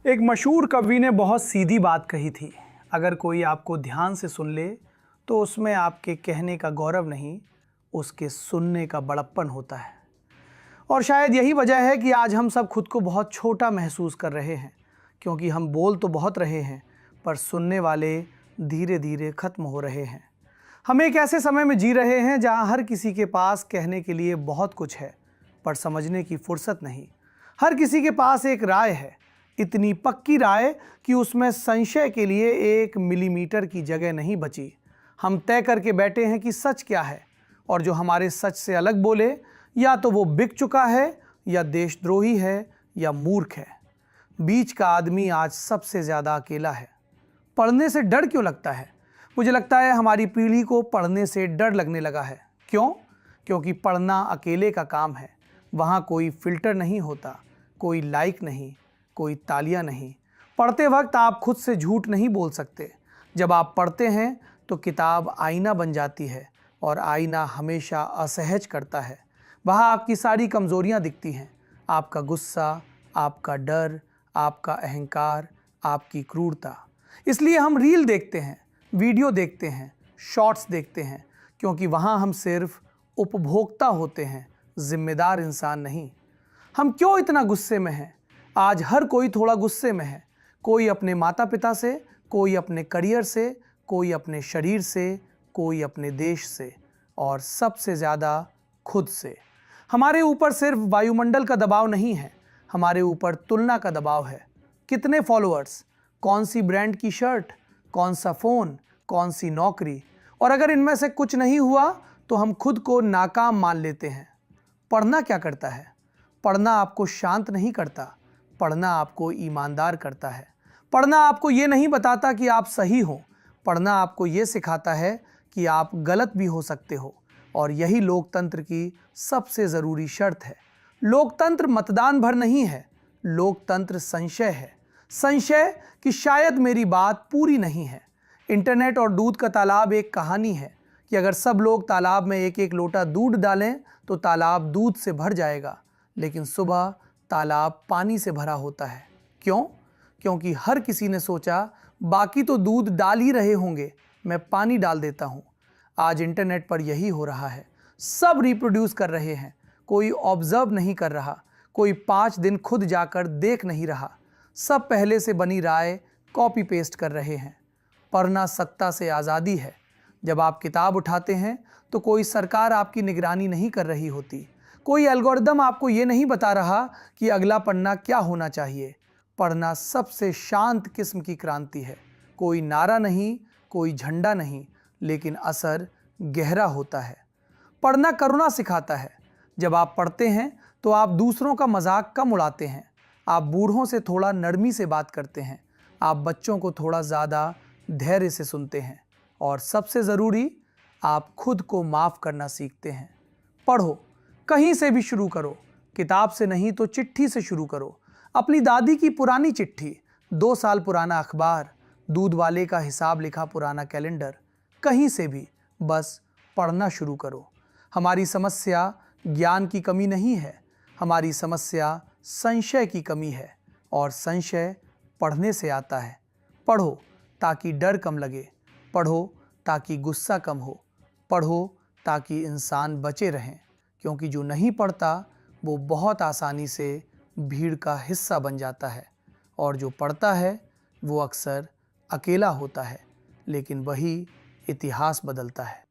एक मशहूर कवि ने बहुत सीधी बात कही थी। अगर कोई आपको ध्यान से सुन ले तो उसमें आपके कहने का गौरव नहीं, उसके सुनने का बड़प्पन होता है। और शायद यही वजह है कि आज हम सब खुद को बहुत छोटा महसूस कर रहे हैं, क्योंकि हम बोल तो बहुत रहे हैं पर सुनने वाले धीरे धीरे ख़त्म हो रहे हैं। हम एक ऐसे समय में जी रहे हैं जहां हर किसी के पास कहने के लिए बहुत कुछ है पर समझने की फुर्सत नहीं। हर किसी के पास एक राय है, इतनी पक्की राय कि उसमें संशय के लिए 1 मिलीमीटर की जगह नहीं बची। हम तय करके बैठे हैं कि सच क्या है, और जो हमारे सच से अलग बोले या तो वो बिक चुका है, या देशद्रोही है, या मूर्ख है। बीच का आदमी आज सबसे ज़्यादा अकेला है। पढ़ने से डर क्यों लगता है? मुझे लगता है हमारी पीढ़ी को पढ़ने से डर लगने लगा है। क्यों? क्योंकि पढ़ना अकेले का काम है। वहाँ कोई फिल्टर नहीं होता, कोई लाइक नहीं, कोई तालियां नहीं। पढ़ते वक्त आप खुद से झूठ नहीं बोल सकते। जब आप पढ़ते हैं तो किताब आईना बन जाती है, और आईना हमेशा असहज करता है। वहाँ आपकी सारी कमज़ोरियाँ दिखती हैं, आपका गुस्सा, आपका डर, आपका अहंकार, आपकी क्रूरता। इसलिए हम रील देखते हैं, वीडियो देखते हैं, शॉर्ट्स देखते हैं, क्योंकि वहाँ हम सिर्फ उपभोक्ता होते हैं, जिम्मेदार इंसान नहीं। हम क्यों इतना गुस्से में हैं? आज हर कोई थोड़ा गुस्से में है। कोई अपने माता पिता से, कोई अपने करियर से, कोई अपने शरीर से, कोई अपने देश से, और सबसे ज़्यादा खुद से। हमारे ऊपर सिर्फ वायुमंडल का दबाव नहीं है, हमारे ऊपर तुलना का दबाव है। कितने फॉलोअर्स, कौन सी ब्रांड की शर्ट, कौन सा फ़ोन, कौन सी नौकरी, और अगर इनमें से कुछ नहीं हुआ तो हम खुद को नाकाम मान लेते हैं। पढ़ना क्या करता है? पढ़ना आपको शांत नहीं करता, पढ़ना आपको ईमानदार करता है। पढ़ना आपको ये नहीं बताता कि आप सही हो, पढ़ना आपको ये सिखाता है कि आप गलत भी हो सकते हो। और यही लोकतंत्र की सबसे ज़रूरी शर्त है। लोकतंत्र मतदान भर नहीं है, लोकतंत्र संशय है। संशय कि शायद मेरी बात पूरी नहीं है। इंटरनेट और दूध का तालाब एक कहानी है कि अगर सब लोग तालाब में एक एक लोटा दूध डालें तो तालाब दूध से भर जाएगा, लेकिन सुबह तालाब पानी से भरा होता है। क्यों? क्योंकि हर किसी ने सोचा बाकी तो दूध डाल ही रहे होंगे, मैं पानी डाल देता हूँ। आज इंटरनेट पर यही हो रहा है। सब रिप्रोड्यूस कर रहे हैं, कोई ऑब्जर्व नहीं कर रहा, कोई 5 दिन खुद जाकर देख नहीं रहा। सब पहले से बनी राय कॉपी पेस्ट कर रहे हैं। पढ़ना सत्ता से आज़ादी है। जब आप किताब उठाते हैं तो कोई सरकार आपकी निगरानी नहीं कर रही होती, कोई एल्गोरिदम आपको ये नहीं बता रहा कि अगला पन्ना क्या होना चाहिए। पढ़ना सबसे शांत किस्म की क्रांति है। कोई नारा नहीं, कोई झंडा नहीं, लेकिन असर गहरा होता है। पढ़ना करुणा सिखाता है। जब आप पढ़ते हैं तो आप दूसरों का मजाक कम उड़ाते हैं, आप बूढ़ों से थोड़ा नरमी से बात करते हैं, आप बच्चों को थोड़ा ज़्यादा धैर्य से सुनते हैं, और सबसे ज़रूरी, आप खुद को माफ़ करना सीखते हैं। पढ़ो, कहीं से भी शुरू करो, किताब से नहीं तो चिट्ठी से शुरू करो। अपनी दादी की पुरानी चिट्ठी, 2 साल पुराना अखबार, दूध वाले का हिसाब लिखा पुराना कैलेंडर, कहीं से भी बस पढ़ना शुरू करो। हमारी समस्या ज्ञान की कमी नहीं है, हमारी समस्या संशय की कमी है, और संशय पढ़ने से आता है। पढ़ो ताकि डर कम लगे, पढ़ो ताकि गुस्सा कम हो, पढ़ो ताकि इंसान बचे रहें, क्योंकि जो नहीं पढ़ता वो बहुत आसानी से भीड़ का हिस्सा बन जाता है, और जो पढ़ता है वो अक्सर अकेला होता है, लेकिन वही इतिहास बदलता है।